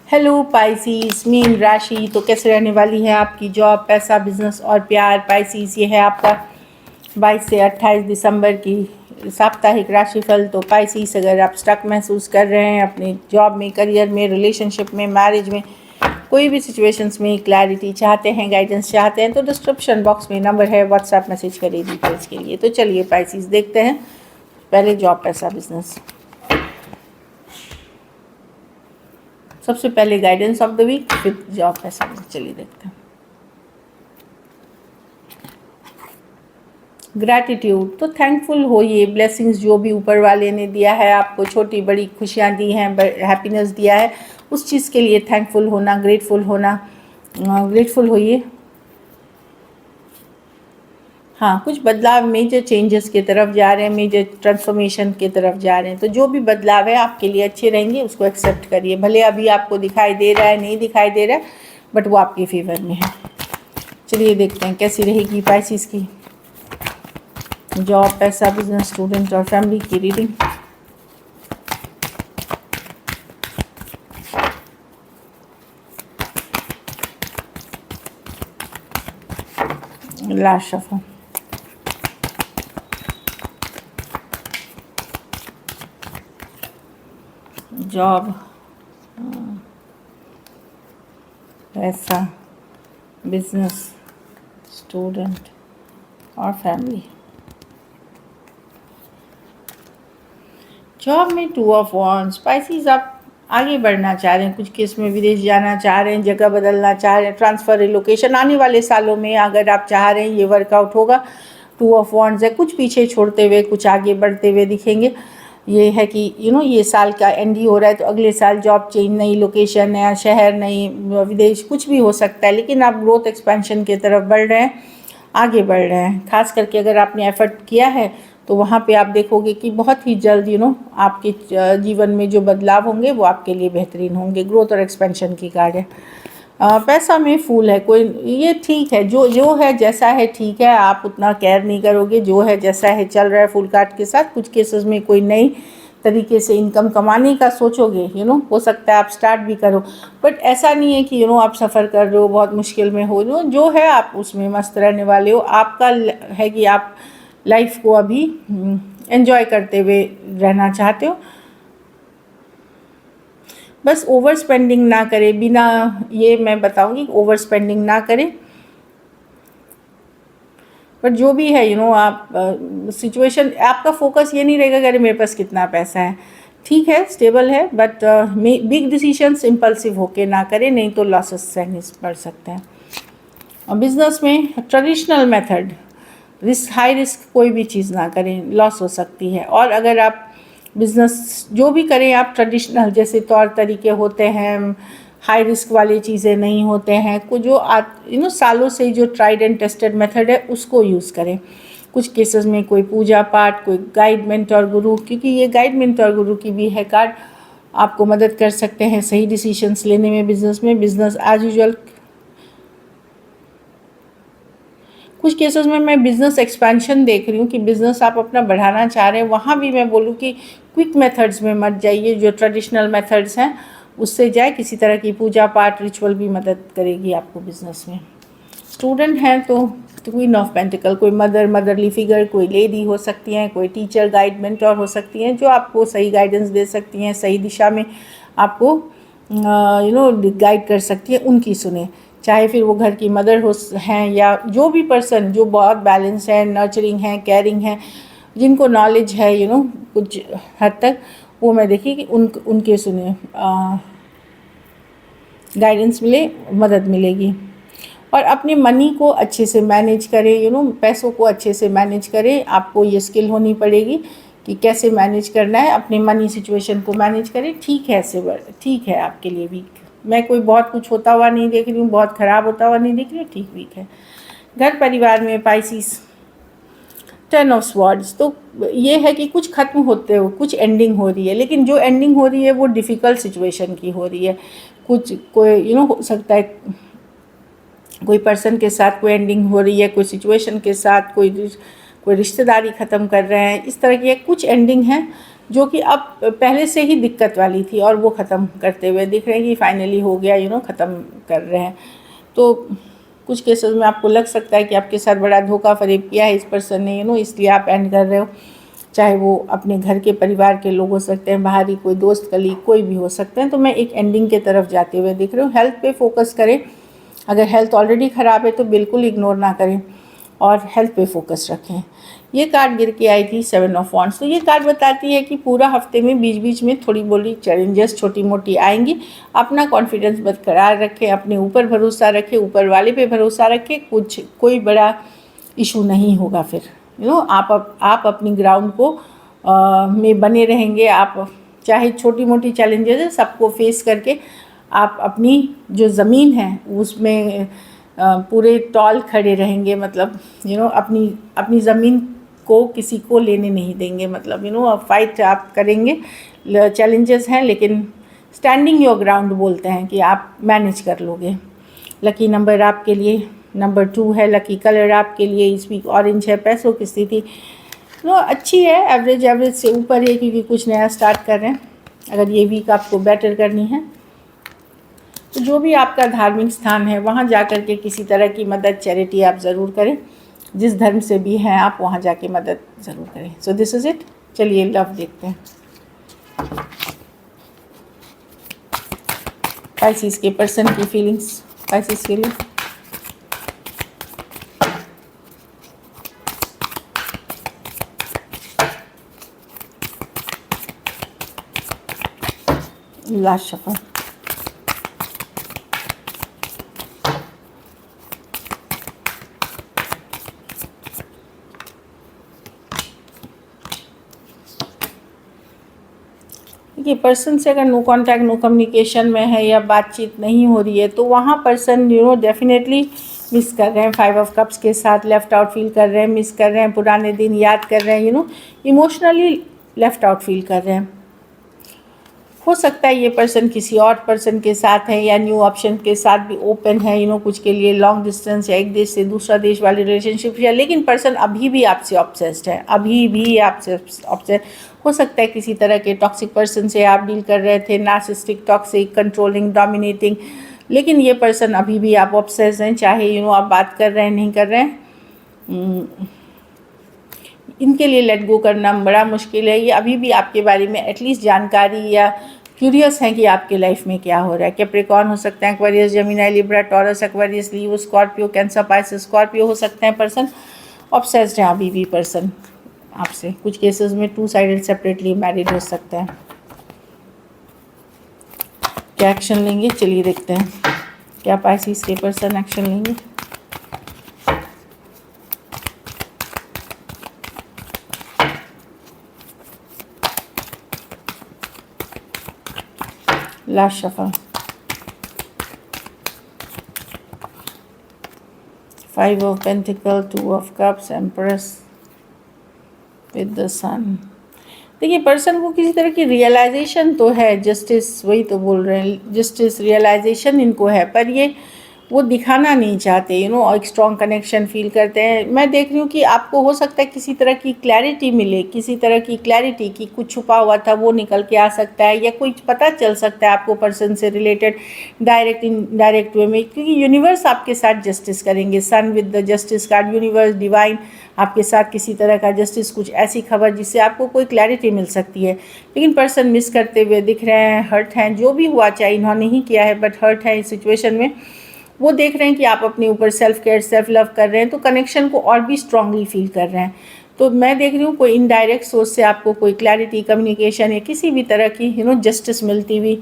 Hello Pisces, mean राशि तो कैसे रहने वाली है आपकी जॉब, पैसा, बिजनेस और प्यार। पाइसिस, ये है आपका 22 से 28 दिसंबर की साप्ताहिक राशिफल। तो पाइसिस, अगर आप स्टक महसूस कर रहे हैं अपने जॉब में, करियर में, रिलेशनशिप में, मैरिज में, कोई भी सिचुएशंस में क्लैरिटी चाहते हैं, गाइडेंस चाहते हैं, तो डिस्क्रिप्शन बॉक्स में नंबर है, व्हाट्सएप मैसेज करिए डिटेल्स के लिए। तो चलिए पाइसिस देखते हैं पहले जॉब, पैसा, बिजनेस। सबसे पहले गाइडेंस ऑफ द वीक, फिर जॉब, पैसा। चलिए देखते हैं। ग्रैटिट्यूड, तो थैंकफुल होइए, ब्लेसिंग्स जो भी ऊपर वाले ने दिया है आपको, छोटी बड़ी खुशियाँ दी हैं, हैप्पीनेस दिया है, उस चीज़ के लिए थैंकफुल होना, ग्रेटफुल होना। ग्रेटफुल होइए। हाँ, कुछ बदलाव, मेजर चेंजेस की तरफ जा रहे हैं, मेजर ट्रांसफॉर्मेशन की तरफ जा रहे हैं। तो जो भी बदलाव है आपके लिए अच्छे रहेंगे, उसको एक्सेप्ट करिए। भले अभी आपको दिखाई दे रहा है, नहीं दिखाई दे रहा है, बट वो आपके फेवर में है। चलिए देखते हैं कैसी रहेगी पाइसिस की जॉब, पैसा, बिजनेस, स्टूडेंट और फैमिली की रीडिंग। Last shuffle. जॉब, पैसा, बिजनेस, स्टूडेंट और फैमिली। जॉब में 2 ऑफ वॉन्ड्स। स्पाइसीज, आप आगे बढ़ना चाह रहे हैं, कुछ केस में विदेश जाना चाह रहे हैं, जगह बदलना चाह रहे हैं, ट्रांसफ़र, रिलोकेशन। आने वाले सालों में अगर आप चाह रहे हैं ये वर्कआउट होगा। 2 ऑफ वॉन्ड्स है, कुछ पीछे छोड़ते हुए कुछ आगे बढ़ते हुए दिखेंगे। ये है कि ये साल का एंड ही हो रहा है, तो अगले साल जॉब चेंज, नई लोकेशन, नया शहर, नई विदेश, कुछ भी हो सकता है, लेकिन आप ग्रोथ एक्सपेंशन की तरफ बढ़ रहे हैं, आगे बढ़ रहे हैं। खास करके अगर आपने एफर्ट किया है तो वहाँ पे आप देखोगे कि बहुत ही जल्द आपके जीवन में जो बदलाव होंगे वो आपके लिए बेहतरीन होंगे। ग्रोथ और एक्सपेंशन की कार्ड है। पैसा में फूल है, कोई ये ठीक है, जो है जैसा है ठीक है, आप उतना केयर नहीं करोगे, जो है जैसा है चल रहा है फुल कार्ड के साथ। कुछ केसेस में कोई नई तरीके से इनकम कमाने का सोचोगे, हो सकता है आप स्टार्ट भी करो, बट ऐसा नहीं है कि आप सफ़र कर रहे हो, बहुत मुश्किल में हो, जो है आप उसमें मस्त रहने वाले हो। आपका है कि आप लाइफ को अभी एंजॉय करते हुए रहना चाहते हो। बस ओवर स्पेंडिंग ना करें, बिना, ये मैं बताऊंगी, ओवर स्पेंडिंग ना करें। बट जो भी है आप सिचुएशन, आपका फोकस ये नहीं रहेगा कि अरे मेरे पास कितना पैसा है। ठीक है, स्टेबल है, बट बिग डिसीजंस इम्पल्सिव होके ना करें, नहीं तो लॉसेस सहने पड़ सकते हैं। और बिजनेस में ट्रेडिशनल मेथड, हाई रिस्क कोई भी चीज़ ना करें, लॉस हो सकती है। और अगर आप बिज़नेस जो भी करें, आप ट्रेडिशनल जैसे तौर तरीके होते हैं, हाई रिस्क वाली चीज़ें नहीं होते हैं, को जो सालों से जो ट्राइड एंड टेस्टेड मेथड है उसको यूज़ करें। कुछ केसेस में कोई पूजा पाठ, कोई गाइड, मेंटर, गुरु, क्योंकि ये गाइड, मेंटर, गुरु की भी है कार्ड, आपको मदद कर सकते हैं सही डिसीजंस लेने में। बिजनेस में, बिजनेस एज यूजुअल। कुछ केसेस में मैं बिज़नेस एक्सपेंशन देख रही हूँ कि बिज़नेस आप अपना बढ़ाना चाह रहे हैं, वहाँ भी मैं बोलूँ कि क्विक मेथड्स में मत जाइए, जो ट्रेडिशनल मेथड्स हैं उससे जाए। किसी तरह की पूजा पाठ, रिचुअल भी मदद करेगी आपको बिज़नेस में। स्टूडेंट हैं तो क्वीन ऑफ पेंटिकल, कोई मदरली फिगर, कोई लेडी हो सकती हैं, कोई टीचर, गाइड, मेंटर हो सकती हैं, जो आपको सही गाइडेंस दे सकती हैं, सही दिशा में आपको गाइड कर सकती है, उनकी सुने। चाहे फिर वो घर की मदर हैं या जो भी पर्सन जो बहुत बैलेंस है, नर्चरिंग है, केयरिंग है, जिनको नॉलेज है कुछ हद तक, वो मैं देखी कि उनके सुने, गाइडेंस मिले, मदद मिलेगी। और अपने मनी को अच्छे से मैनेज करें, पैसों को अच्छे से मैनेज करें। आपको ये स्किल होनी पड़ेगी कि कैसे मैनेज करना है, अपने मनी सिचुएशन को मैनेज करें। ठीक है, ठीक है आपके लिए वीक। मैं कोई बहुत कुछ होता हुआ नहीं देख रही हूँ, बहुत ख़राब होता हुआ नहीं देख रही हूँ, ठीक वीक है। घर परिवार में पाइसिस, 10 ऑफ स्वॉर्ड्स, तो ये है कि कुछ ख़त्म होते हो, कुछ एंडिंग हो रही है, लेकिन जो एंडिंग हो रही है वो डिफ़िकल्ट सिचुएशन की हो रही है। कुछ कोई हो सकता है कोई पर्सन के साथ कोई एंडिंग हो रही है, कोई सिचुएशन के साथ, कोई रिश्तेदारी ख़त्म कर रहे हैं, इस तरह की कुछ एंडिंग है, जो कि अब पहले से ही दिक्कत वाली थी और वो ख़त्म करते हुए दिख रहे हैं कि फाइनली हो गया, ख़त्म कर रहे हैं। तो कुछ केसेस में आपको लग सकता है कि आपके साथ बड़ा धोखा फरेब किया है इस पर्सन ने, इसलिए आप एंड कर रहे हो। चाहे वो अपने घर के परिवार के लोग हो सकते हैं, बाहरी कोई दोस्त कलीग कोई भी हो सकते हैं। तो मैं एक एंडिंग की तरफ जाते हुए दिख रही हूँ। हेल्थ पे फोकस करें, अगर हेल्थ ऑलरेडी ख़राब है तो बिल्कुल इग्नोर ना करें और हेल्थ पे फोकस रखें। ये कार्ड गिर के आई थी 7 ऑफ वॉन्ड्स। तो ये कार्ड बताती है कि पूरा हफ्ते में बीच बीच में थोड़ी बोली चैलेंजेस छोटी मोटी आएंगी। अपना कॉन्फिडेंस बरकरार रखें, अपने ऊपर भरोसा रखें, ऊपर वाले पे भरोसा रखें। कोई बड़ा इशू नहीं होगा फिर। आप अपनी ग्राउंड को में बने रहेंगे। आप चाहे छोटी मोटी चैलेंजेस है सबको फेस करके आप अपनी जो ज़मीन है उसमें पूरे टॉल खड़े रहेंगे। मतलब अपनी ज़मीन को किसी को लेने नहीं देंगे। मतलब फाइट आप करेंगे। चैलेंजेस हैं लेकिन स्टैंडिंग योर ग्राउंड बोलते हैं कि आप मैनेज कर लोगे। लकी नंबर आपके लिए नंबर 2 है। लकी कलर आपके लिए इस वीक ऑरेंज है। पैसों की स्थिति अच्छी है, एवरेज से ऊपर है क्योंकि कुछ नया स्टार्ट कर रहे हैं। अगर ये वीक आपको बेटर करनी है तो जो भी आपका धार्मिक स्थान है वहाँ जा कर के किसी तरह की मदद चैरिटी आप ज़रूर करें। जिस धर्म से भी हैं आप वहाँ जाके मदद ज़रूर करें। So this is it. चलिए लव देखते हैं। पाइसिस के पर्सन की फीलिंग्स पाइसिस के लिए। Last shuffle. देखिए पर्सन से अगर नो कांटेक्ट नो कम्युनिकेशन में है या बातचीत नहीं हो रही है तो वहाँ पर्सन डेफिनेटली मिस कर रहे हैं। 5 ऑफ कप्स के साथ लेफ़्ट आउट फील कर रहे हैं, मिस कर रहे हैं, पुराने दिन याद कर रहे हैं, इमोशनली लेफ़्ट आउट फील कर रहे हैं। हो सकता है ये पर्सन किसी और पर्सन के साथ है या न्यू ऑप्शन के साथ भी ओपन है, कुछ के लिए लॉन्ग डिस्टेंस या एक देश से दूसरा देश वाली रिलेशनशिप है। लेकिन पर्सन अभी भी आपसे ऑब्सेस्ड है, अभी भी आपसे ऑब्सेस्ड। हो सकता है किसी तरह के टॉक्सिक पर्सन से आप डील कर रहे थे, नार्सिसिस्टिक, टॉक्सिक, कंट्रोलिंग, डोमिनेटिंग। लेकिन ये पर्सन अभी भी आप ऑब्सेस्ड हैं, चाहे आप बात कर रहे हैं नहीं कर रहे हैं। इनके लिए लेट गो करना बड़ा मुश्किल है। ये अभी भी आपके बारे में एटलीस्ट जानकारी या क्यूरियस हैं कि आपके लाइफ में क्या हो रहा है। कैप्रिकॉर्न हो सकते हैं, Aquarius, Gemini, Libra, taurus, Aquarius, Leo, Scorpio, cancer, Pisces, Scorpio हो सकते हैं। पर्सन ऑब्सेस्ड है अभी भी पर्सन आपसे। कुछ केसेस में 2 साइडेड सेपरेटली मैरिड हो सकते हैं। क्या एक्शन लेंगे चलिए देखते हैं। क्या पाइसिस के पर्सन एक्शन लेंगे? Last shuffle. 5 of pentacle, 2 of cups, empress with the sun. देखिए पर्सन को किसी तरह की रियलाइजेशन तो है, जस्टिस वही तो बोल रहे हैं, जस्टिस रियलाइजेशन इनको है, पर ये वो दिखाना नहीं चाहते। और एक स्ट्रॉन्ग कनेक्शन फील करते हैं। मैं देख रही हूँ कि आपको हो सकता है किसी तरह की क्लैरिटी मिले, किसी तरह की क्लैरिटी कि कुछ छुपा हुआ था वो निकल के आ सकता है, या कुछ पता चल सकता है आपको पर्सन से रिलेटेड डायरेक्ट इनडायरेक्ट वे में, क्योंकि यूनिवर्स आपके साथ जस्टिस करेंगे। सन with the justice card, universe, divine आपके साथ किसी तरह का जस्टिस, कुछ ऐसी खबर जिससे आपको कोई क्लैरिटी मिल सकती है। लेकिन पर्सन मिस करते हुए दिख रहे हैं, हर्ट हैं। जो भी हुआ चाहे इन्होंने ही किया है बट हर्ट है इस सिचुएशन में। वो देख रहे हैं कि आप अपने ऊपर सेल्फ केयर सेल्फ लव कर रहे हैं, तो कनेक्शन को और भी स्ट्रांगली फील कर रहे हैं। तो मैं देख रही हूँ कोई इनडायरेक्ट सोर्स से आपको कोई क्लैरिटी, कम्युनिकेशन या किसी भी तरह की जस्टिस मिलती हुई,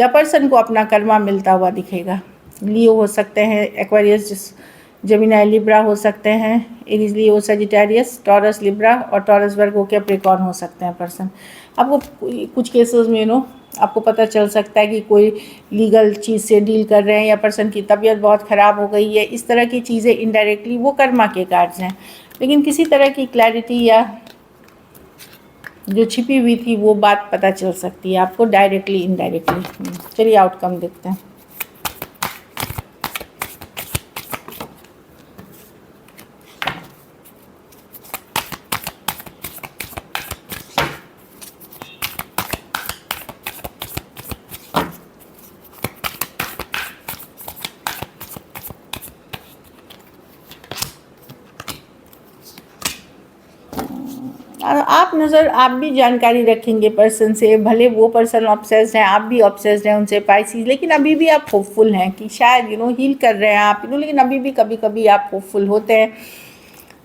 या पर्सन को अपना कर्मा मिलता हुआ दिखेगा। लियो हो सकते हैं, एक्वेरियस, जेमिनी, लिब्रा हो सकते हैं, एरीज, लियो, सजिटेरियस, टॉरस, लिब्रा और टॉरस, वर्गो, कैप्रिकॉर्न हो सकते हैं पर्सन। आपको कुछ केसेस में आपको पता चल सकता है कि कोई लीगल चीज़ से डील कर रहे हैं, या पर्सन की तबीयत बहुत ख़राब हो गई है। इस तरह की चीज़ें इनडायरेक्टली वो कर्मा के कार्ड्स हैं। लेकिन किसी तरह की क्लैरिटी या जो छिपी हुई थी वो बात पता चल सकती है आपको डायरेक्टली इनडायरेक्टली। चलिए आउटकम देखते हैं। आप भी जानकारी रखेंगे पर्सन से, भले वो पर्सन ऑब्सेस्ड हैं, आप भी ऑब्सेस्ड हैं उनसे पाइसिस, लेकिन अभी भी आप होपफुल हैं कि शायद हील कर रहे हैं आप, लेकिन अभी भी कभी कभी आप होपफुल होते हैं,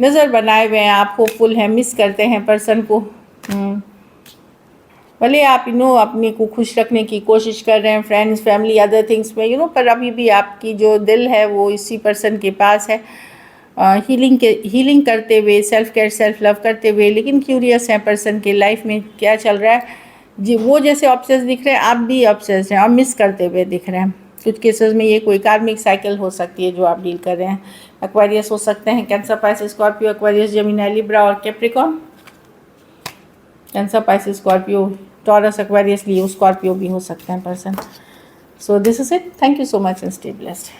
नज़र बनाए हुए हैं, आप होपफुल हैं, मिस करते हैं पर्सन को। भले आप अपने को खुश रखने की कोशिश कर रहे हैं फ्रेंड्स, फैमिली, अदर थिंग्स में पर अभी भी आपकी जो दिल है वो इसी पर्सन के पास है, हीलिंग करते हुए, सेल्फ केयर, सेल्फ लव करते हुए, लेकिन क्यूरियस हैं पर्सन के लाइफ में क्या चल रहा है जी। वो जैसे ऑब्सेस दिख रहे हैं, आप भी ऑब्सेस हैं और मिस करते हुए दिख रहे हैं। कुछ केसेस में ये कोई कार्मिक साइकिल हो सकती है जो आप डील कर रहे हैं। एक्वेरियस हो सकते हैं, Cancer, Pisces, Scorpio, Aquarius, Gemini, Libra और Capricorn. Cancer, Pisces, Scorpio, Taurus, Aquarius, Leo, Scorpio भी हो सकते हैं person. So this is it. Thank you so much and stay blessed.